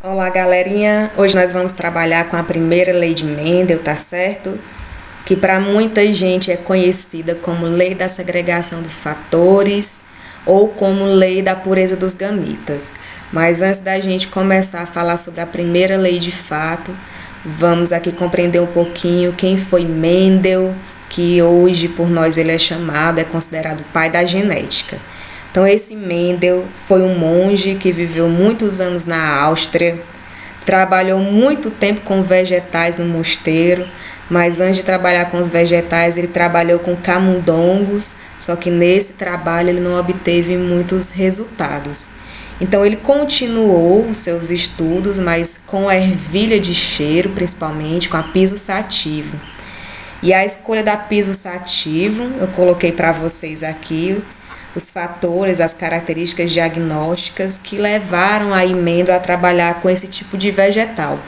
Olá, galerinha! Hoje nós vamos trabalhar com a primeira lei de Mendel, tá certo? Que para muita gente é conhecida como lei da segregação dos fatores ou como lei da pureza dos gametas. Mas antes da gente começar a falar sobre a primeira lei de fato, vamos aqui compreender um pouquinho quem foi Mendel, que hoje por nós ele é considerado o pai da genética. Então, esse Mendel foi um monge que viveu muitos anos na Áustria, trabalhou muito tempo com vegetais no mosteiro, mas antes de trabalhar com os vegetais, ele trabalhou com camundongos, só que nesse trabalho ele não obteve muitos resultados. Então, ele continuou os seus estudos, mas com a ervilha de cheiro, principalmente com a piso sativa. E a escolha da piso sativa, eu coloquei para vocês aqui os fatores, as características diagnósticas que levaram a Mendel a trabalhar com esse tipo de vegetal.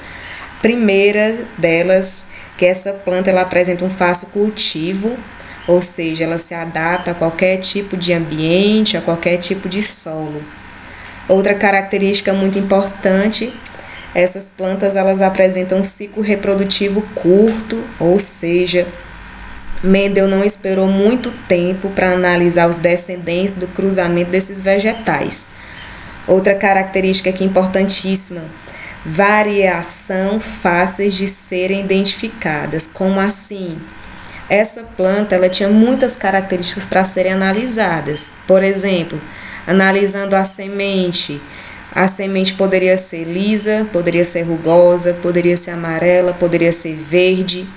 Primeira delas, que essa planta ela apresenta um fácil cultivo, ou seja, ela se adapta a qualquer tipo de ambiente, a qualquer tipo de solo. Outra característica muito importante, essas plantas elas apresentam um ciclo reprodutivo curto, ou seja, Mendel não esperou muito tempo para analisar os descendentes do cruzamento desses vegetais. Outra característica aqui importantíssima, variação fáceis de serem identificadas. Como assim? Essa planta ela tinha muitas características para serem analisadas. Por exemplo, analisando a semente poderia ser lisa, poderia ser rugosa, poderia ser amarela, poderia ser verde.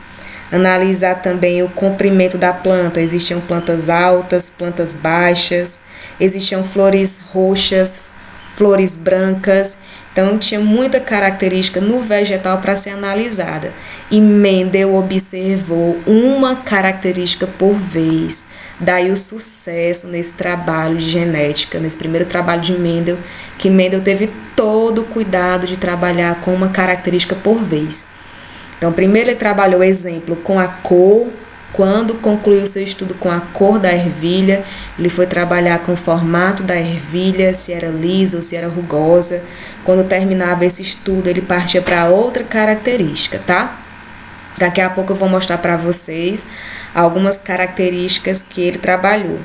Analisar também o comprimento da planta. Existiam plantas altas, plantas baixas, existiam flores roxas, flores brancas. Então, tinha muita característica no vegetal para ser analisada. E Mendel observou uma característica por vez. Daí o sucesso nesse trabalho de genética, nesse primeiro trabalho de Mendel, que Mendel teve todo o cuidado de trabalhar com uma característica por vez. Então, primeiro ele trabalhou, exemplo, com a cor. Quando concluiu seu estudo com a cor da ervilha, ele foi trabalhar com o formato da ervilha, se era lisa ou se era rugosa. Quando terminava esse estudo, ele partia para outra característica, tá? Daqui a pouco eu vou mostrar para vocês algumas características que ele trabalhou.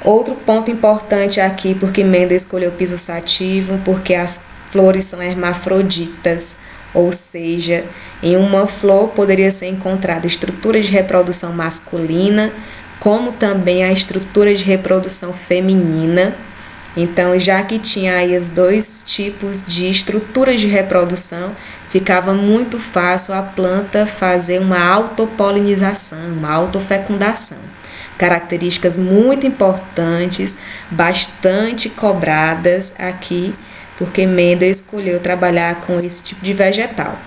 Outro ponto importante aqui, porque Mendel escolheu o piso sativa, porque as flores são hermafroditas. Ou seja, em uma flor poderia ser encontrada estrutura de reprodução masculina, como também a estrutura de reprodução feminina. Então, já que tinha aí os dois tipos de estruturas de reprodução, ficava muito fácil a planta fazer uma autopolinização, uma autofecundação. Características muito importantes, bastante cobradas aqui, porque Mendel escolheu trabalhar com esse tipo de vegetal.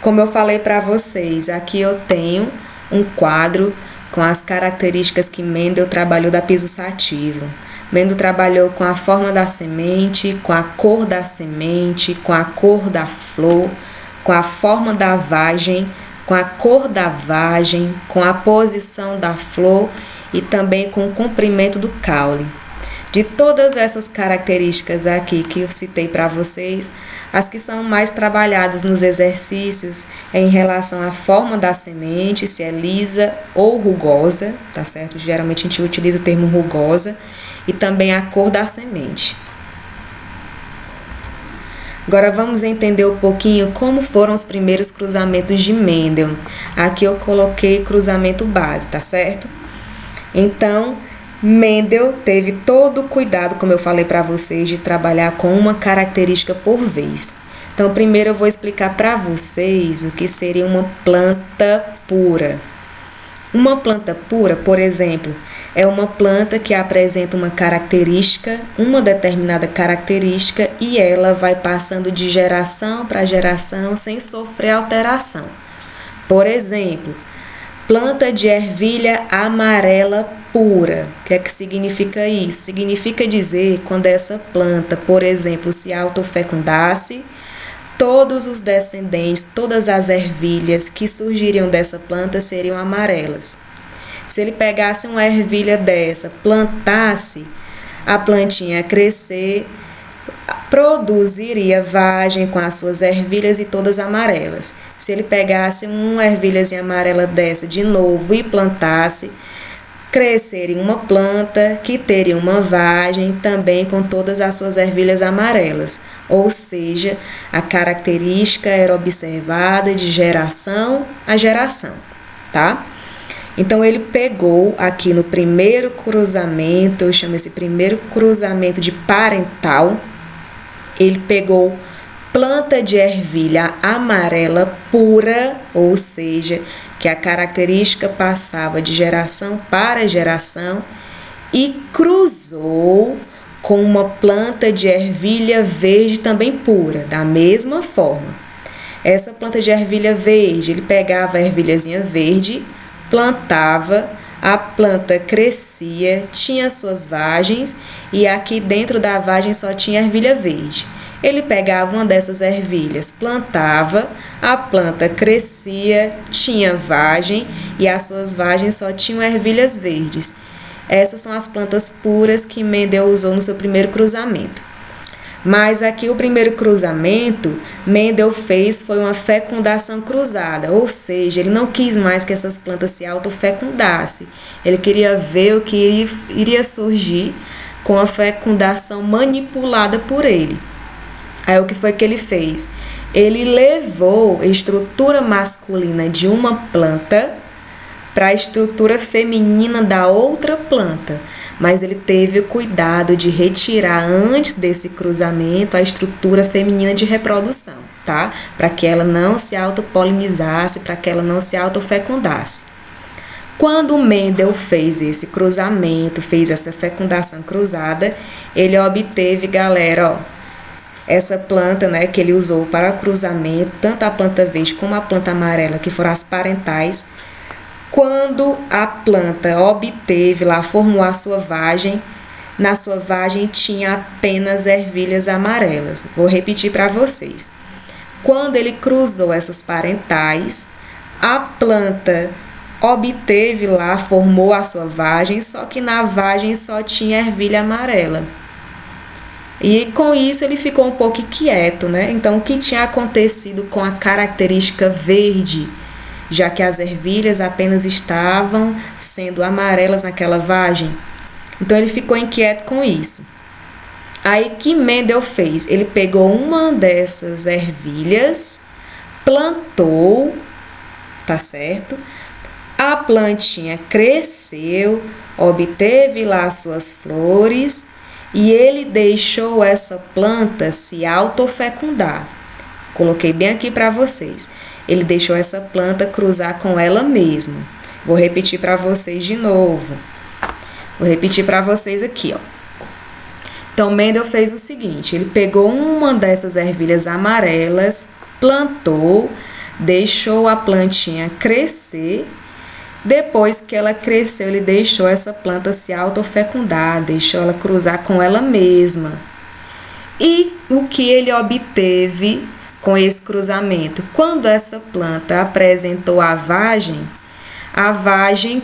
Como eu falei para vocês, aqui eu tenho um quadro com as características que Mendel trabalhou da piso sativa. Mendel trabalhou com a forma da semente, com a cor da semente, com a cor da flor, com a forma da vagem, com a cor da vagem, com a posição da flor e também com o comprimento do caule. De todas essas características aqui que eu citei para vocês, as que são mais trabalhadas nos exercícios é em relação à forma da semente, se é lisa ou rugosa, tá certo? Geralmente a gente utiliza o termo rugosa, e também a cor da semente. Agora vamos entender um pouquinho como foram os primeiros cruzamentos de Mendel. Aqui eu coloquei cruzamento base, tá certo? Então, Mendel teve todo o cuidado, como eu falei para vocês, de trabalhar com uma característica por vez. Então, primeiro eu vou explicar para vocês o que seria uma planta pura. Uma planta pura, por exemplo, é uma planta que apresenta uma característica, uma determinada característica, e ela vai passando de geração para geração sem sofrer alteração. Por exemplo, planta de ervilha amarela pura. O que é que significa isso? Significa dizer quando essa planta, por exemplo, se autofecundasse, todos os descendentes, todas as ervilhas que surgiriam dessa planta seriam amarelas. Se ele pegasse uma ervilha dessa, plantasse, a plantinha ia crescer, produziria vagem com as suas ervilhas e todas amarelas. Se ele pegasse uma ervilhazinha amarela dessa de novo e plantasse, cresceria uma planta que teria uma vagem também com todas as suas ervilhas amarelas. Ou seja, a característica era observada de geração a geração, tá? Então, ele pegou aqui no primeiro cruzamento, eu chamo esse primeiro cruzamento de parental, ele pegou planta de ervilha amarela pura, ou seja, que a característica passava de geração para geração, e cruzou com uma planta de ervilha verde também pura, da mesma forma. Essa planta de ervilha verde, ele pegava a ervilhazinha verde, plantava, a planta crescia, tinha suas vagens e aqui dentro da vagem só tinha ervilha verde. Ele pegava uma dessas ervilhas, plantava, a planta crescia, tinha vagem e as suas vagens só tinham ervilhas verdes. Essas são as plantas puras que Mendel usou no seu primeiro cruzamento. Mas aqui o primeiro cruzamento, Mendel fez foi uma fecundação cruzada, ou seja, ele não quis mais que essas plantas se autofecundassem. Ele queria ver o que iria surgir com a fecundação manipulada por ele. Aí o que foi que ele fez? Ele levou a estrutura masculina de uma planta para a estrutura feminina da outra planta, mas ele teve o cuidado de retirar antes desse cruzamento a estrutura feminina de reprodução, tá? Para que ela não se autopolinizasse, para que ela não se autofecundasse. Quando Mendel fez esse cruzamento, fez essa fecundação cruzada, ele obteve, galera, ó, essa planta, né, que ele usou para cruzamento, tanto a planta verde como a planta amarela, que foram as parentais. Quando a planta obteve lá, formou a sua vagem, na sua vagem tinha apenas ervilhas amarelas. Vou repetir para vocês. Quando ele cruzou essas parentais, a planta obteve lá, formou a sua vagem, só que na vagem só tinha ervilha amarela. E com isso ele ficou um pouco inquieto, né? Então, o que tinha acontecido com a característica verde, já que as ervilhas apenas estavam sendo amarelas naquela vagem? Então, ele ficou inquieto com isso. Aí, o que Mendel fez? Ele pegou uma dessas ervilhas, plantou, tá certo? A plantinha cresceu, obteve lá suas flores, e ele deixou essa planta se autofecundar. Coloquei bem aqui para vocês. Ele deixou essa planta cruzar com ela mesma. Vou repetir para vocês de novo. Vou repetir para vocês aqui, ó. Então, Mendel fez o seguinte. Ele pegou uma dessas ervilhas amarelas, plantou, deixou a plantinha crescer. Depois que ela cresceu, ele deixou essa planta se autofecundar, deixou ela cruzar com ela mesma. E o que ele obteve com esse cruzamento? Quando essa planta apresentou a vagem,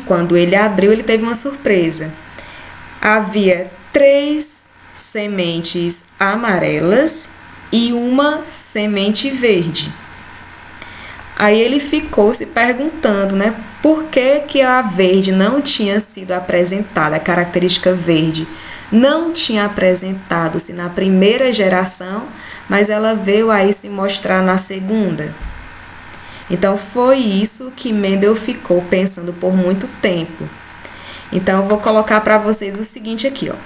quando ele abriu, ele teve uma surpresa. Havia 3 sementes amarelas e uma semente verde. Aí ele ficou se perguntando, né, por que a verde não tinha sido apresentada, a característica verde não tinha apresentado-se na primeira geração, mas ela veio aí se mostrar na segunda. Então, foi isso que Mendel ficou pensando por muito tempo. Então, eu vou colocar para vocês o seguinte aqui, ó.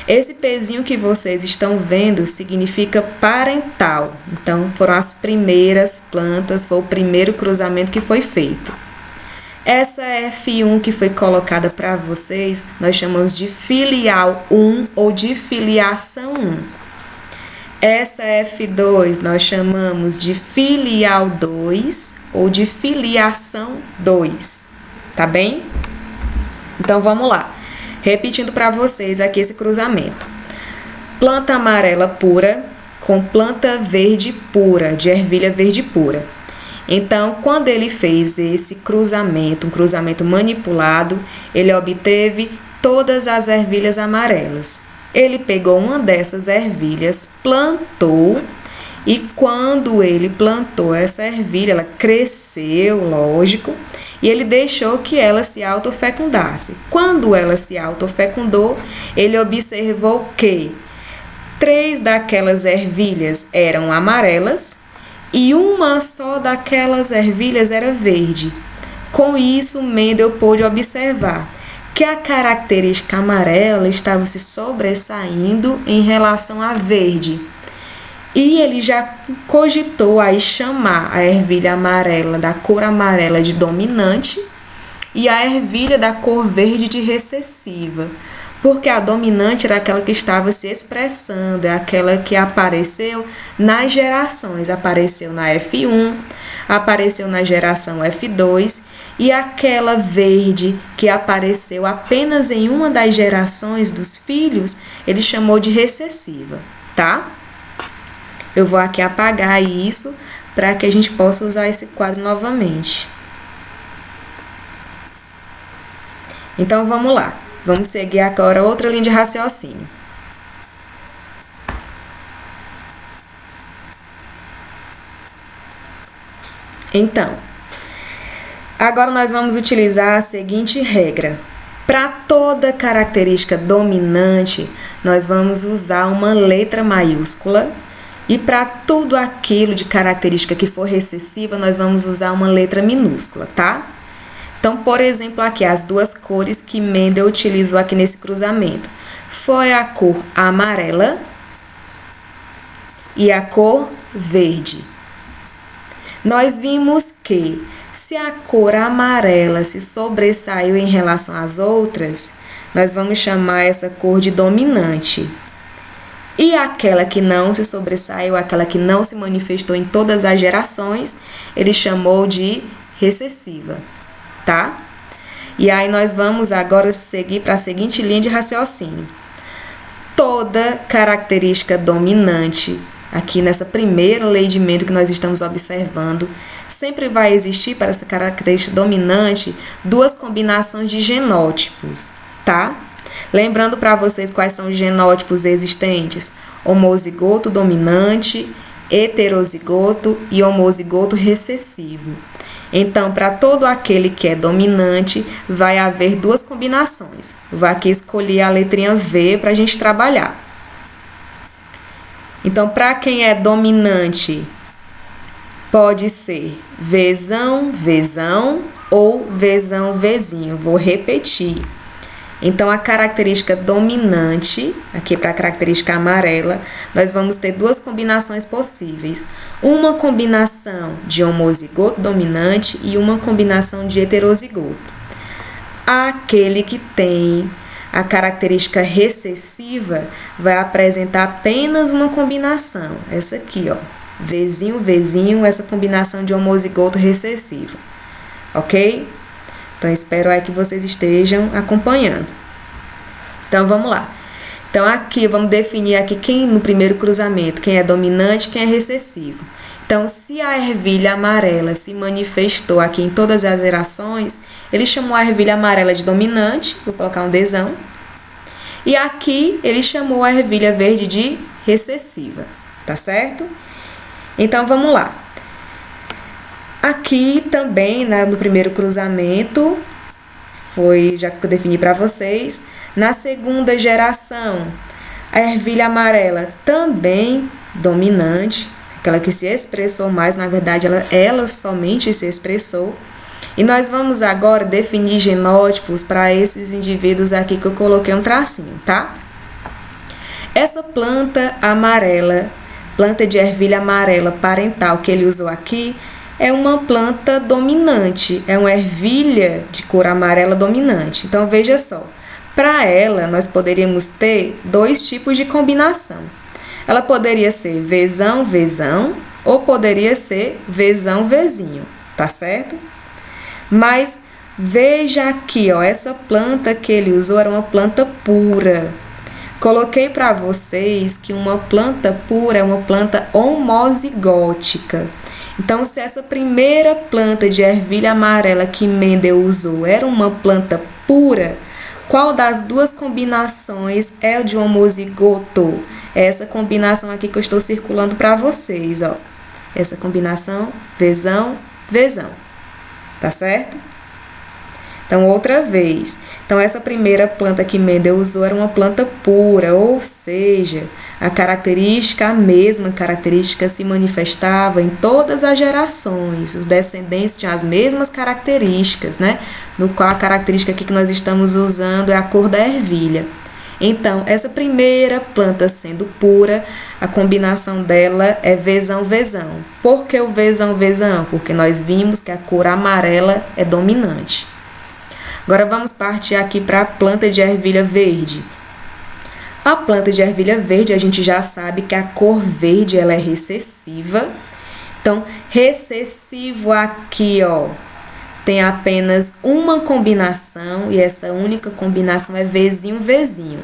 Esse pezinho que vocês estão vendo significa parental. Então, foram as primeiras plantas, foi o primeiro cruzamento que foi feito. Essa F1 que foi colocada para vocês, nós chamamos de filial 1 ou de filiação 1. Essa F2 nós chamamos de filial 2 ou de filiação 2. Tá bem? Então, vamos lá. Repetindo para vocês aqui esse cruzamento. Planta amarela pura com planta verde pura, de ervilha verde pura. Então, quando ele fez esse cruzamento, um cruzamento manipulado, ele obteve todas as ervilhas amarelas. Ele pegou uma dessas ervilhas, plantou, e quando ele plantou essa ervilha, ela cresceu, lógico, e ele deixou que ela se autofecundasse. Quando ela se autofecundou, ele observou que 3 daquelas ervilhas eram amarelas e uma só daquelas ervilhas era verde. Com isso, Mendel pôde observar que a característica amarela estava se sobressaindo em relação à verde. E ele já cogitou aí chamar a ervilha amarela, da cor amarela, de dominante e a ervilha da cor verde de recessiva, porque a dominante era aquela que estava se expressando, é aquela que apareceu nas gerações, apareceu na F1, apareceu na geração F2, e aquela verde que apareceu apenas em uma das gerações dos filhos, ele chamou de recessiva, tá? Eu vou aqui apagar isso para que a gente possa usar esse quadro novamente. Então, vamos lá. Vamos seguir agora outra linha de raciocínio. Então, agora nós vamos utilizar a seguinte regra. Para toda característica dominante, nós vamos usar uma letra maiúscula. E para tudo aquilo de característica que for recessiva, nós vamos usar uma letra minúscula, tá? Então, por exemplo, aqui as 2 cores que Mendel utilizou aqui nesse cruzamento foi a cor amarela e a cor verde. Nós vimos que se a cor amarela se sobressaiu em relação às outras, nós vamos chamar essa cor de dominante. E aquela que não se sobressaiu, aquela que não se manifestou em todas as gerações, ele chamou de recessiva, tá? E aí nós vamos agora seguir para a seguinte linha de raciocínio. Toda característica dominante, aqui nessa primeira lei de Mendel que nós estamos observando, sempre vai existir para essa característica dominante 2 combinações de genótipos, tá? Lembrando para vocês quais são os genótipos existentes: homozigoto dominante, heterozigoto e homozigoto recessivo. Então, para todo aquele que é dominante, vai haver 2 combinações. Vou aqui escolher a letrinha V para a gente trabalhar. Então, para quem é dominante, pode ser Vzão, Vzão ou Vzão, Vzinho. Vou repetir. Então, a característica dominante, aqui para a característica amarela, nós vamos ter 2 combinações possíveis. Uma combinação de homozigoto dominante e uma combinação de heterozigoto. Aquele que tem a característica recessiva vai apresentar apenas uma combinação. Essa aqui, ó. Vzinho, Vzinho, essa combinação de homozigoto recessivo. Ok? Então, espero aí que vocês estejam acompanhando. Então, vamos lá. Então, aqui, vamos definir aqui quem no primeiro cruzamento, quem é dominante e quem é recessivo. Então, se a ervilha amarela se manifestou aqui em todas as gerações, ele chamou a ervilha amarela de dominante, vou colocar um Dzão. E aqui, ele chamou a ervilha verde de recessiva, tá certo? Então, vamos lá. Aqui também, no primeiro cruzamento, já que eu defini para vocês, na segunda geração, a ervilha amarela também dominante, aquela que se expressou mais, na verdade, ela somente se expressou. E nós vamos agora definir genótipos para esses indivíduos aqui que eu coloquei um tracinho, tá? Essa planta amarela, planta de ervilha amarela parental que ele usou aqui, é uma planta dominante, é uma ervilha de cor amarela dominante. Então, veja só, para ela, nós poderíamos ter 2 tipos de combinação. Ela poderia ser Vzão, Vzão, ou poderia ser Vzão, Vzinho, tá certo? Mas, veja aqui, ó, essa planta que ele usou era uma planta pura. Coloquei para vocês que uma planta pura é uma planta homozigótica. Então, se essa primeira planta de ervilha amarela que Mendel usou era uma planta pura, Qual das duas combinações é o de homozigoto? É essa combinação aqui que eu estou circulando para vocês, ó. Essa combinação, Vzão, Vzão. Tá certo? Então, outra vez. Então, essa primeira planta que Mendel usou era uma planta pura, ou seja, a mesma característica se manifestava em todas as gerações. Os descendentes tinham as mesmas características, né? No qual a característica aqui que nós estamos usando é a cor da ervilha. Então, essa primeira planta sendo pura, a combinação dela é Vzão, Vzão. Por que o Vzão, Vzão? Porque nós vimos que a cor amarela é dominante. Agora vamos partir aqui para a planta de ervilha verde. A planta de ervilha verde, a gente já sabe que a cor verde ela é recessiva. Então, recessivo aqui, ó, tem apenas uma combinação e essa única combinação é Vzinho, Vzinho.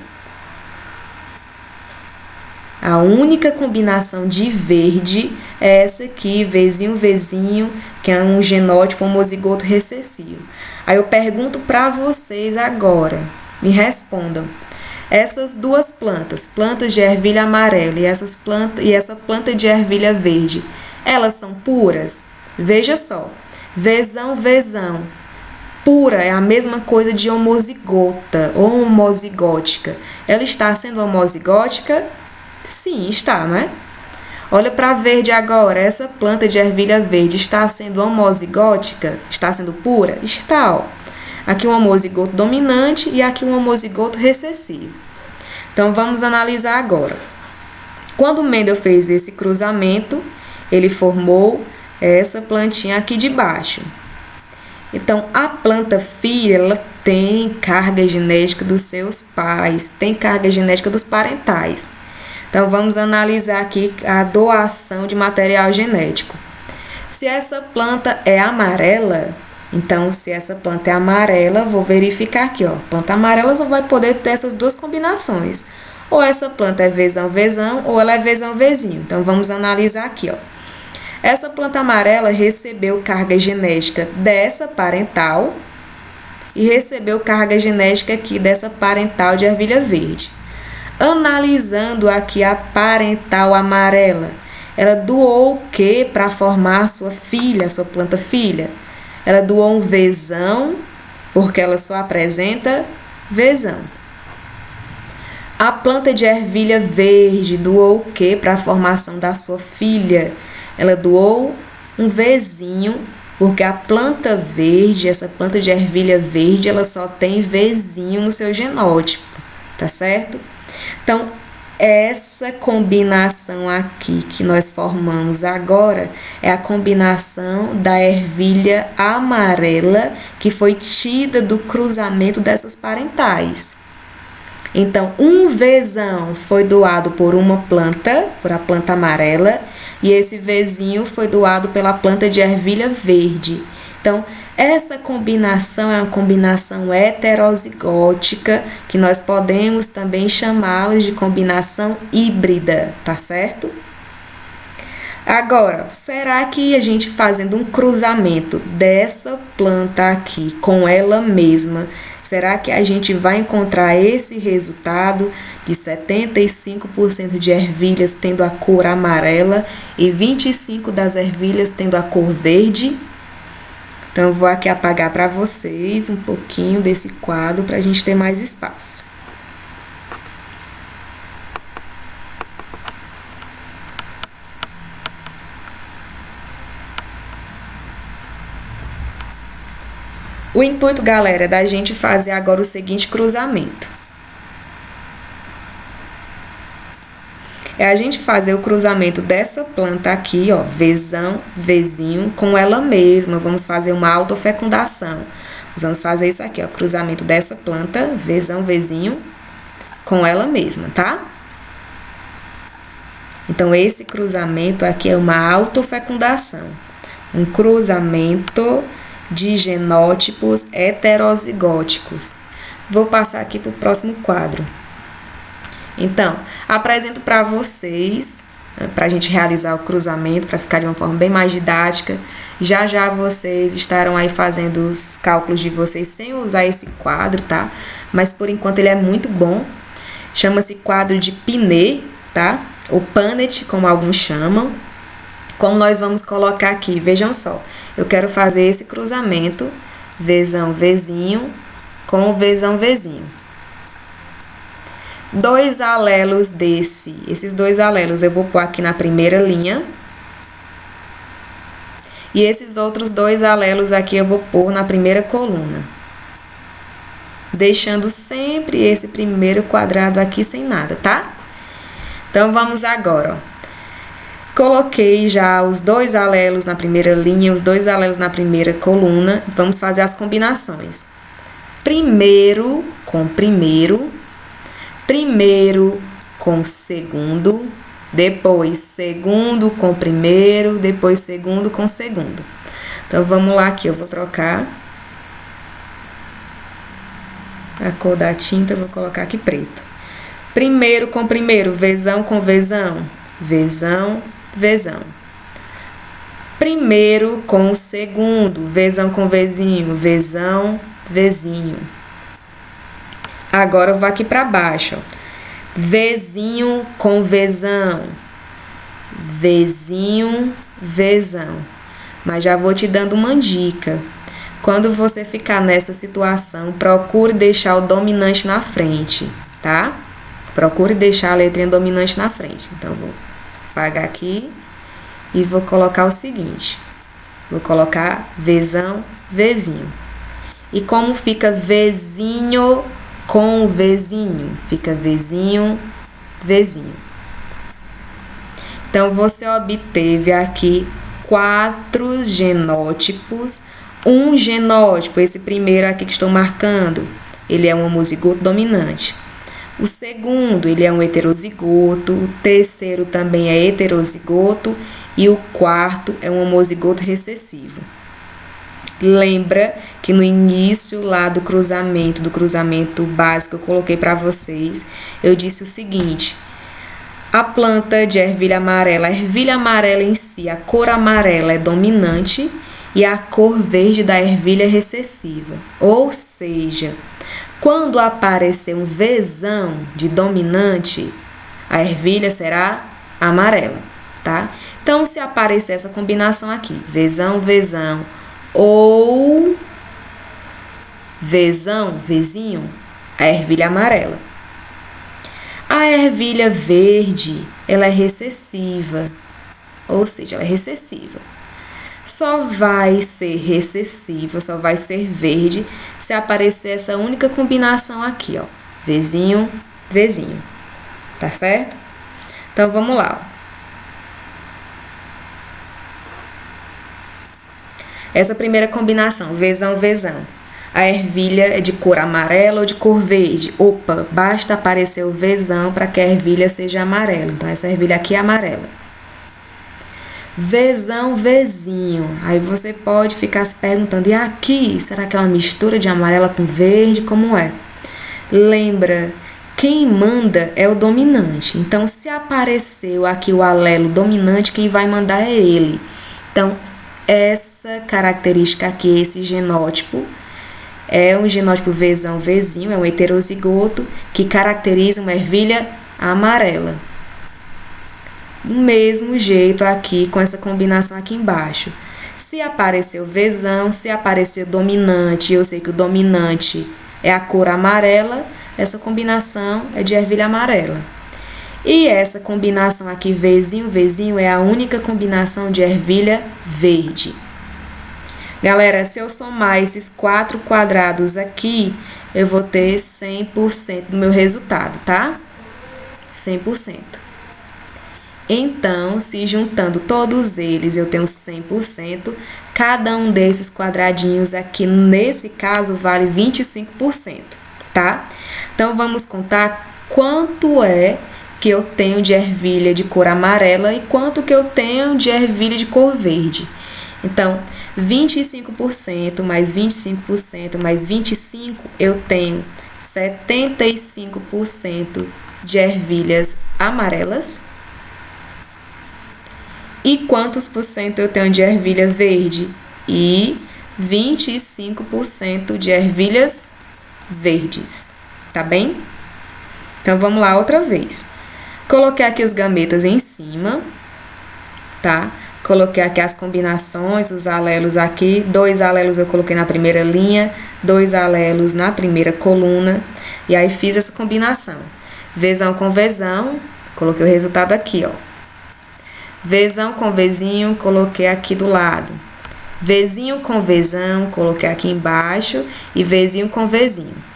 A única combinação de verde é essa aqui, Vzinho, Vzinho, que é um genótipo homozigoto recessivo. Aí eu pergunto para vocês agora, me respondam. Essas duas plantas, plantas de ervilha amarela e essa planta de ervilha verde, elas são puras? Veja só, Vzão, Vzão. Pura é a mesma coisa de homozigota ou homozigótica. Ela está sendo homozigótica? Sim, está, né? Olha para verde agora. Essa planta de ervilha verde está sendo homozigótica? Está sendo pura? Está, ó. Aqui um homozigoto dominante e aqui um homozigoto recessivo. Então, vamos analisar agora. Quando Mendel fez esse cruzamento, ele formou essa plantinha aqui de baixo. Então, a planta filha, ela tem carga genética dos seus pais, tem carga genética dos parentais. Então, vamos analisar aqui a doação de material genético. Se essa planta é amarela, então, se essa planta é amarela, vou verificar aqui, ó. Planta amarela só vai poder ter essas duas combinações. Ou essa planta é Vzão, Vzão, ou ela é Vzão, Vzinho. Então, vamos analisar aqui, ó. Essa planta amarela recebeu carga genética dessa parental e recebeu carga genética aqui dessa parental de ervilha verde. Analisando aqui a parental amarela, ela doou o que para formar a sua filha, a sua planta filha? Ela doou um Vzão, porque ela só apresenta Vzão. A planta de ervilha verde doou o que para a formação da sua filha? Ela doou um Vzinho, porque a planta verde, essa planta de ervilha verde, ela só tem Vzinho no seu genótipo, tá certo? Então, essa combinação aqui que nós formamos agora é a combinação da ervilha amarela que foi tida do cruzamento dessas parentais. Então, um Vzão foi doado por uma planta, por a planta amarela, e esse Vzinho foi doado pela planta de ervilha verde. Então, essa combinação é uma combinação heterozigótica, que nós podemos também chamá-la de combinação híbrida, tá certo? Agora, será que a gente fazendo um cruzamento dessa planta aqui com ela mesma, será que a gente vai encontrar esse resultado de 75% de ervilhas tendo a cor amarela e 25% das ervilhas tendo a cor verde? Então, eu vou aqui apagar para vocês um pouquinho desse quadro para a gente ter mais espaço. O intuito, galera, é da gente fazer agora o seguinte cruzamento. É a gente fazer o cruzamento dessa planta aqui, ó, Vzão, Vzinho, com ela mesma. Vamos fazer uma autofecundação. Nós vamos fazer isso aqui, ó, cruzamento dessa planta, Vzão, Vzinho, com ela mesma, tá? Então, esse cruzamento aqui é uma autofecundação. Um cruzamento de genótipos heterozigóticos. Vou passar aqui para o próximo quadro. Então, apresento para vocês, para a gente realizar o cruzamento, para ficar de uma forma bem mais didática. Já já vocês estarão aí fazendo os cálculos de vocês sem usar esse quadro, tá? mas por enquanto ele é muito bom. Chama-se quadro de Pinet, tá? Ou Panet, como alguns chamam. Como nós vamos colocar aqui, vejam só, eu quero fazer esse cruzamento, Vzão, Vzinho, com Vzão, Vzinho. Dois alelos esses dois alelos eu vou pôr aqui na primeira linha. E esses outros dois alelos aqui eu vou pôr na primeira coluna. Deixando sempre esse primeiro quadrado aqui sem nada, tá? Então, vamos agora, ó. Coloquei já os dois alelos na primeira linha, os dois alelos na primeira coluna. Vamos fazer as combinações. Primeiro com primeiro, primeiro com segundo, depois segundo com primeiro, depois segundo com segundo. Então, vamos lá aqui, eu vou trocar a cor da tinta, vou colocar aqui preto. Primeiro com primeiro, Vzão com Vzão, Vzão, Vzão. Primeiro com o segundo, Vzão com Vzinho, Vzão, Vzinho. Agora eu vou aqui para baixo, ó. Vzinho com Vzão, Vzinho, Vzão. Mas já vou te dando uma dica. Quando você ficar nessa situação, procure deixar o dominante na frente, tá? Procure deixar a letrinha dominante na frente. Então, vou apagar aqui e vou colocar o seguinte. Vou colocar Vzão, Vzinho. E como fica Vzinho com Vzinho? Fica Vzinho, Vzinho. Então, você obteve aqui 4 genótipos. Um genótipo, esse primeiro aqui que estou marcando, ele é um homozigoto dominante. O segundo, ele é um heterozigoto. O terceiro também é heterozigoto. E o quarto é um homozigoto recessivo. Lembra que no início lá do cruzamento básico eu coloquei para vocês, eu disse o seguinte: a planta de ervilha amarela, a ervilha amarela em si, a cor amarela é dominante e a cor verde da ervilha é recessiva. Ou seja, quando aparecer um Vzão de dominante, a ervilha será amarela, tá? Então, se aparecer essa combinação aqui, Vzão, Vzão, ou Vzão, Vzinho, a ervilha é amarela. A ervilha verde, ela é recessiva, ou seja, ela é recessiva. Só vai ser recessiva, só vai ser verde se aparecer essa única combinação aqui, ó. Vzinho, Vzinho. Tá certo? Então, vamos lá, ó. Essa primeira combinação, Vzão, Vzão. A ervilha é de cor amarela ou de cor verde? Opa, basta aparecer o Vzão para que a ervilha seja amarela. Então, essa ervilha aqui é amarela. Vzão, Vzinho. Aí você pode ficar se perguntando, e aqui, será que é uma mistura de amarela com verde? Como é? Lembra, quem manda é o dominante. Então, se apareceu aqui o alelo dominante, quem vai mandar é ele. Então, essa característica aqui, esse genótipo, é um genótipo Vzão, Vzinho, é um heterozigoto que caracteriza uma ervilha amarela. Do mesmo jeito aqui, com essa combinação aqui embaixo. Se apareceu Vzão, se apareceu dominante, eu sei que o dominante é a cor amarela, essa combinação é de ervilha amarela. E essa combinação aqui, Vzinho, Vzinho, é a única combinação de ervilha verde. Galera, se eu somar esses 4 quadrados aqui, eu vou ter 100% do meu resultado, tá? 100%. Então, se juntando todos eles, eu tenho 100%. Cada um desses quadradinhos aqui, nesse caso, vale 25%, tá? Então, vamos contar quanto é que eu tenho de ervilha de cor amarela e quanto que eu tenho de ervilha de cor verde. Então, 25% mais 25% mais 25%, eu tenho 75% de ervilhas amarelas. E quantos por cento eu tenho de ervilha verde? E 25% de ervilhas verdes. tá bem? Então, vamos lá outra vez. Coloquei aqui os gametas em cima, tá? Coloquei aqui as combinações, os alelos aqui. 2 alelos eu coloquei na primeira linha, 2 alelos na primeira coluna. E aí, fiz essa combinação. Vzão com Vzão, coloquei o resultado aqui, ó. Vzão com Vzinho, coloquei aqui do lado. Vzinho com Vzão, coloquei aqui embaixo. E Vzinho com Vzinho.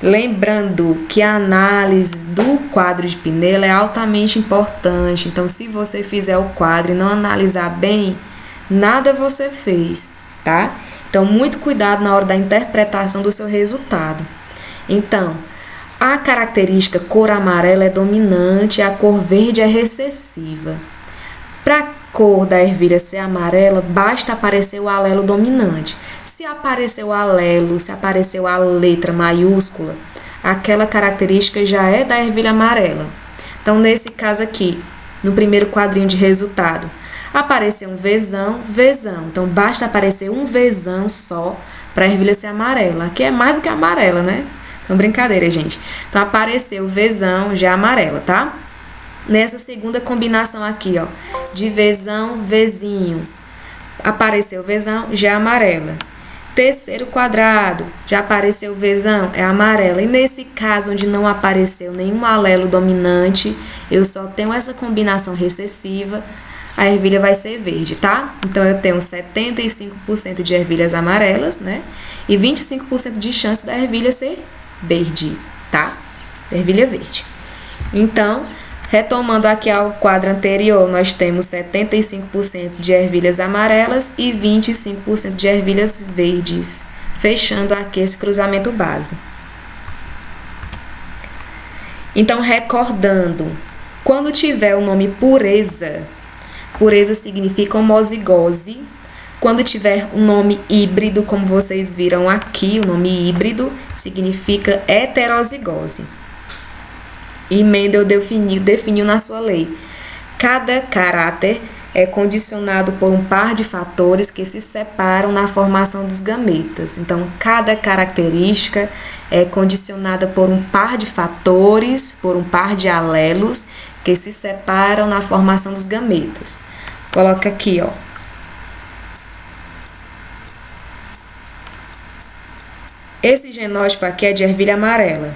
Lembrando que a análise do quadro de Pinela é altamente importante. Então, se você fizer o quadro e não analisar bem, nada você fez, tá? Então, muito cuidado na hora da interpretação do seu resultado. Então, a característica cor amarela é dominante e a cor verde é recessiva. Para a cor da ervilha ser amarela, basta aparecer o alelo dominante. Se aparecer o alelo, se apareceu a letra maiúscula, aquela característica já é da ervilha amarela. Então, nesse caso aqui, no primeiro quadrinho de resultado, apareceu um Vzão, Vzão. Então, basta aparecer um Vzão só para a ervilha ser amarela. Aqui é mais do que amarela, né? Então, brincadeira, gente. Então, apareceu o Vzão, já amarela, tá? Nessa segunda combinação aqui, ó, de Vzão, Vzinho, apareceu Vzão, já amarela. Terceiro quadrado, já apareceu Vzão, é amarela. E nesse caso, onde não apareceu nenhum alelo dominante, eu só tenho essa combinação recessiva, a ervilha vai ser verde, tá? Então, eu tenho 75% de ervilhas amarelas, né? E 25% de chance da ervilha ser verde, tá? Ervilha verde. Então, retomando aqui ao quadro anterior, nós temos 75% de ervilhas amarelas e 25% de ervilhas verdes, fechando aqui esse cruzamento base. Então, recordando, quando tiver o nome pureza, pureza significa homozigose. Quando tiver o nome híbrido, como vocês viram aqui, o nome híbrido significa heterozigose. E Mendel definiu na sua lei. Cada caráter é condicionado por um par de fatores que se separam na formação dos gametas. Então, cada característica é condicionada por um par de fatores, por um par de alelos que se separam na formação dos gametas. Coloca aqui, ó. Esse genótipo aqui é de ervilha amarela,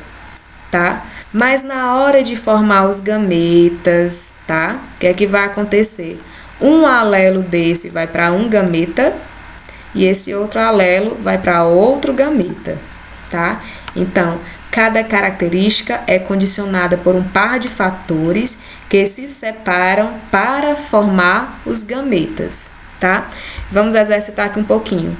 tá? Mas na hora de formar os gametas, tá? O que é que vai acontecer? Um alelo desse vai para um gameta e esse outro alelo vai para outro gameta, tá? Então, cada característica é condicionada por um par de fatores que se separam para formar os gametas, tá? Vamos exercitar aqui um pouquinho.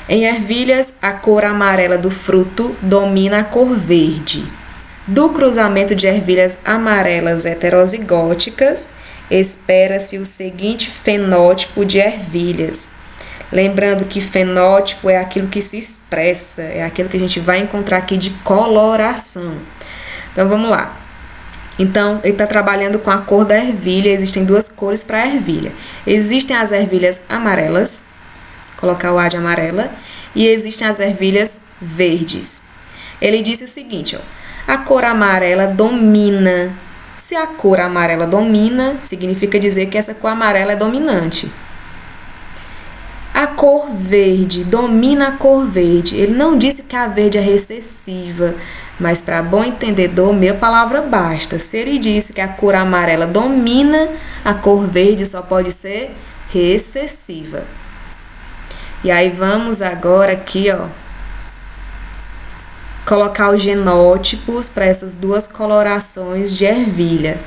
Em ervilhas, a cor amarela do fruto domina a cor verde. Do cruzamento de ervilhas amarelas heterozigóticas, espera-se o seguinte fenótipo de ervilhas. Lembrando que fenótipo é aquilo que se expressa, é aquilo que a gente vai encontrar aqui de coloração. Então, vamos lá. Então, ele está trabalhando com a cor da ervilha. Existem duas cores para a ervilha. Existem as ervilhas amarelas, colocar o A de amarela, e existem as ervilhas verdes. Ele disse o seguinte, ó. A cor amarela domina. Se a cor amarela domina, significa dizer que essa cor amarela é dominante. A cor verde domina a cor verde. Ele não disse que a verde é recessiva, mas para bom entendedor, meia palavra basta. Se ele disse que a cor amarela domina, a cor verde só pode ser recessiva. E aí vamos agora aqui, ó, colocar os genótipos para essas duas colorações de ervilha.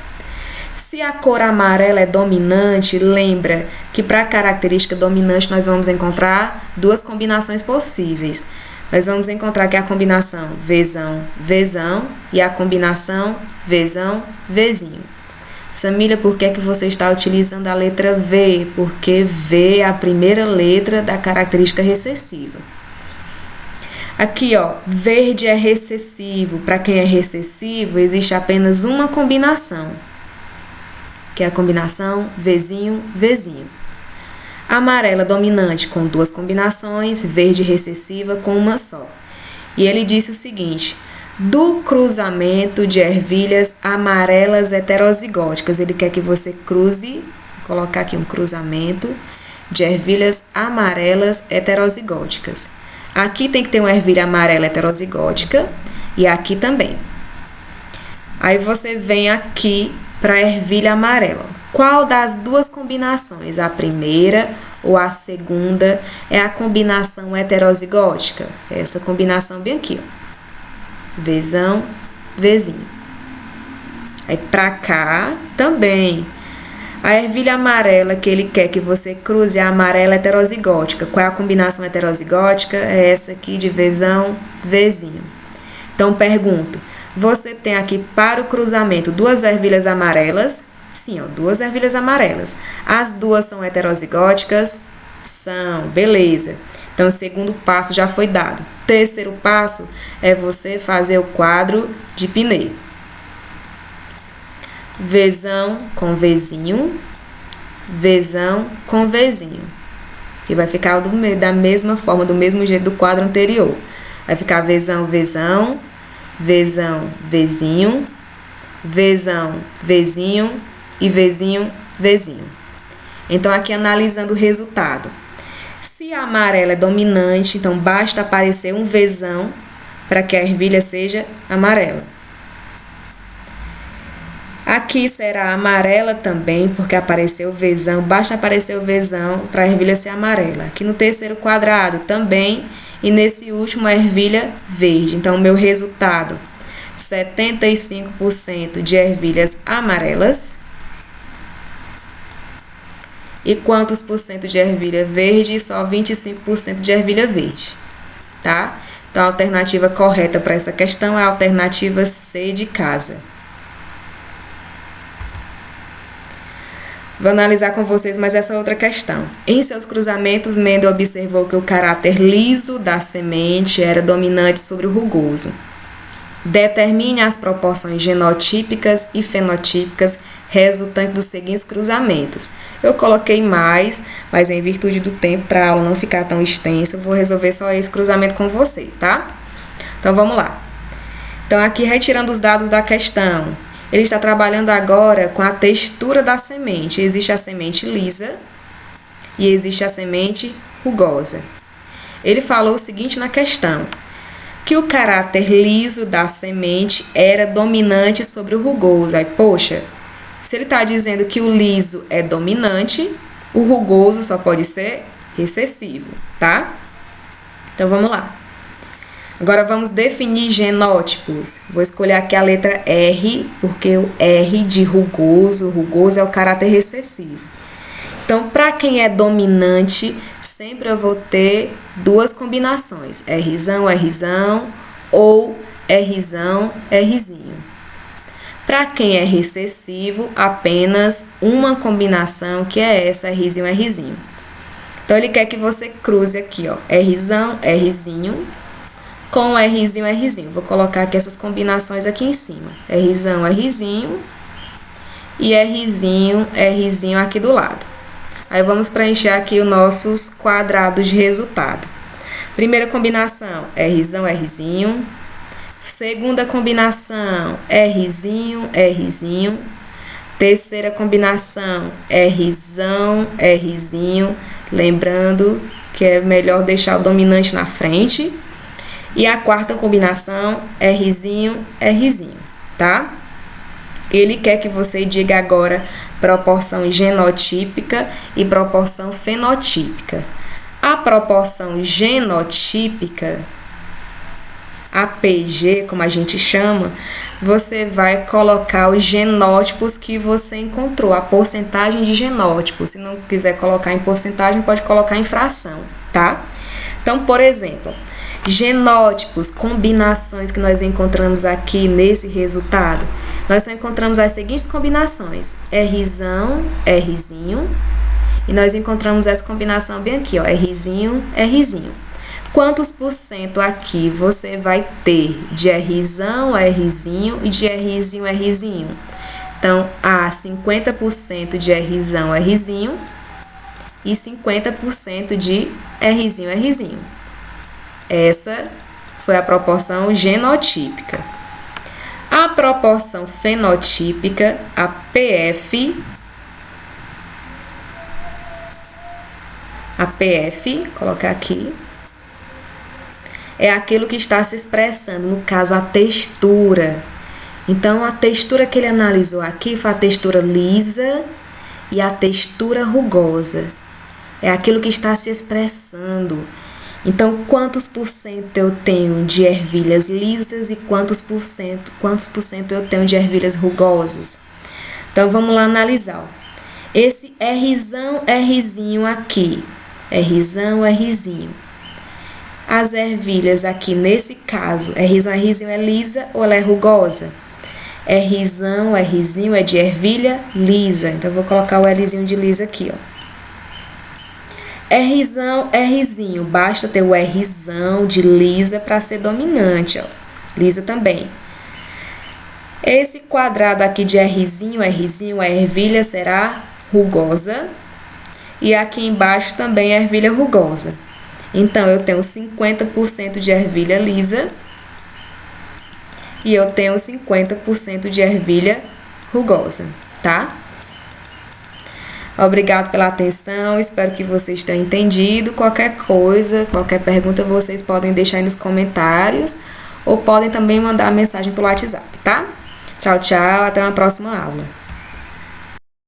Se a cor amarela é dominante, lembra que para a característica dominante nós vamos encontrar duas combinações possíveis. Nós vamos encontrar que é a combinação Vzão, Vzão e a combinação Vzão, Vzinho. Samília, por que você está utilizando a letra V? Porque V é a primeira letra da característica recessiva. Aqui, ó, verde é recessivo. Para quem é recessivo, existe apenas uma combinação, que é a combinação Vzinho, Vzinho. Amarela dominante com duas combinações, verde recessiva com uma só. E ele disse o seguinte, do cruzamento de ervilhas amarelas heterozigóticas. Ele quer que você cruze, vou colocar aqui um cruzamento de ervilhas amarelas heterozigóticas. Aqui tem que ter uma ervilha amarela heterozigótica e aqui também. Aí você vem aqui para a ervilha amarela. Qual das duas combinações, a primeira ou a segunda, é a combinação heterozigótica? Essa combinação bem aqui, ó. Vzão, Vzinho. Aí pra cá também. A ervilha amarela que ele quer que você cruze é a amarela heterozigótica. Qual é a combinação heterozigótica? É essa aqui de Vzão, Vzinho. Então pergunto, você tem aqui para o cruzamento duas ervilhas amarelas? Sim, ó, duas ervilhas amarelas. As duas são heterozigóticas? São, beleza. Então, o segundo passo já foi dado. Terceiro passo é você fazer o quadro de Pinê. Vzão com Vzinho, Vzão com Vzinho. Que vai ficar da mesma forma, do mesmo jeito do quadro anterior. Vai ficar Vzão, Vzão, Vzão, Vzinho, Vzão, Vzinho e Vzinho, Vzinho. Então, aqui analisando o resultado. Se a amarela é dominante, então basta aparecer um Vzão para que a ervilha seja amarela. Aqui será amarela também, porque apareceu o Vzão, basta aparecer o Vzão para a ervilha ser amarela. Aqui no terceiro quadrado também, e nesse último a ervilha verde. Então, o meu resultado, 75% de ervilhas amarelas. E quantos por cento de ervilha verde? Só 25% de ervilha verde, tá? Então, a alternativa correta para essa questão é a alternativa C de casa. Vou analisar com vocês mais essa outra questão. Em seus cruzamentos, Mendel observou que o caráter liso da semente era dominante sobre o rugoso. Determine as proporções genotípicas e fenotípicas resultantes dos seguintes cruzamentos. Eu coloquei mais, mas em virtude do tempo, para a aula não ficar tão extensa, eu vou resolver só esse cruzamento com vocês, tá? Então, vamos lá. Então, aqui, retirando os dados da questão, ele está trabalhando agora com a textura da semente. Existe a semente lisa e existe a semente rugosa. Ele falou o seguinte na questão, que o caráter liso da semente era dominante sobre o rugoso. Aí, poxa, se ele está dizendo que o liso é dominante, o rugoso só pode ser recessivo, tá? Então, vamos lá. Agora, vamos definir genótipos. Vou escolher aqui a letra R, porque o R de rugoso é o caráter recessivo. Então, para quem é dominante, sempre eu vou ter duas combinações, Rzão, Rzão ou Rzão, Rzinho. Para quem é recessivo, apenas uma combinação, que é essa, Rzinho, Rzinho. Então, ele quer que você cruze aqui, ó, Rzão, Rzinho, com Rzinho, Rzinho. Vou colocar aqui essas combinações aqui em cima. Rzão, Rzinho e Rzinho, Rzinho aqui do lado. Aí, vamos preencher aqui os nossos quadrados de resultado. Primeira combinação, Rzão, Rzinho. Segunda combinação, Rzinho, Rzinho. Terceira combinação, Rzão, Rzinho. Lembrando que é melhor deixar o dominante na frente. E a quarta combinação, Rzinho, Rzinho, tá? Ele quer que você diga agora proporção genotípica e proporção fenotípica. A proporção genotípica, a PG, como a gente chama, você vai colocar os genótipos que você encontrou, a porcentagem de genótipos. Se não quiser colocar em porcentagem, pode colocar em fração, tá? Então, por exemplo, genótipos, combinações que nós encontramos aqui nesse resultado, nós só encontramos as seguintes combinações, Rzão, Rzinho, e nós encontramos essa combinação bem aqui, ó, Rzinho, Rzinho. Quantos por cento aqui você vai ter de Rzão, Rzinho e de Rzinho, Rzinho? Então, há 50% de Rzão, Rzinho e 50% de Rzinho, Rzinho. Essa Foi a proporção genotípica. A proporção fenotípica, a PF, colocar aqui, é aquilo que está se expressando, no caso, a textura. Então, a textura que ele analisou aqui foi a textura lisa e a textura rugosa. É aquilo que está se expressando. Então, quantos por cento eu tenho de ervilhas lisas e quantos por cento eu tenho de ervilhas rugosas? Então, vamos lá analisar. Ó. Esse Rzinho aqui, Rzinho. As ervilhas aqui, nesse caso, Rzinho é lisa ou ela é rugosa? Rzinho é de ervilha lisa. Então, eu vou colocar o Rzinho de lisa aqui, ó. Rzinho, basta ter o Rzão de lisa para ser dominante, ó. Lisa também. Esse quadrado aqui de Rzinho, a ervilha será rugosa. E aqui embaixo também é ervilha rugosa. Então, eu tenho 50% de ervilha lisa e eu tenho 50% de ervilha rugosa, tá? Obrigado pela atenção, espero que vocês tenham entendido. Qualquer coisa, qualquer pergunta, vocês podem deixar aí nos comentários ou podem também mandar mensagem pelo WhatsApp, tá? Tchau, tchau, até uma próxima aula.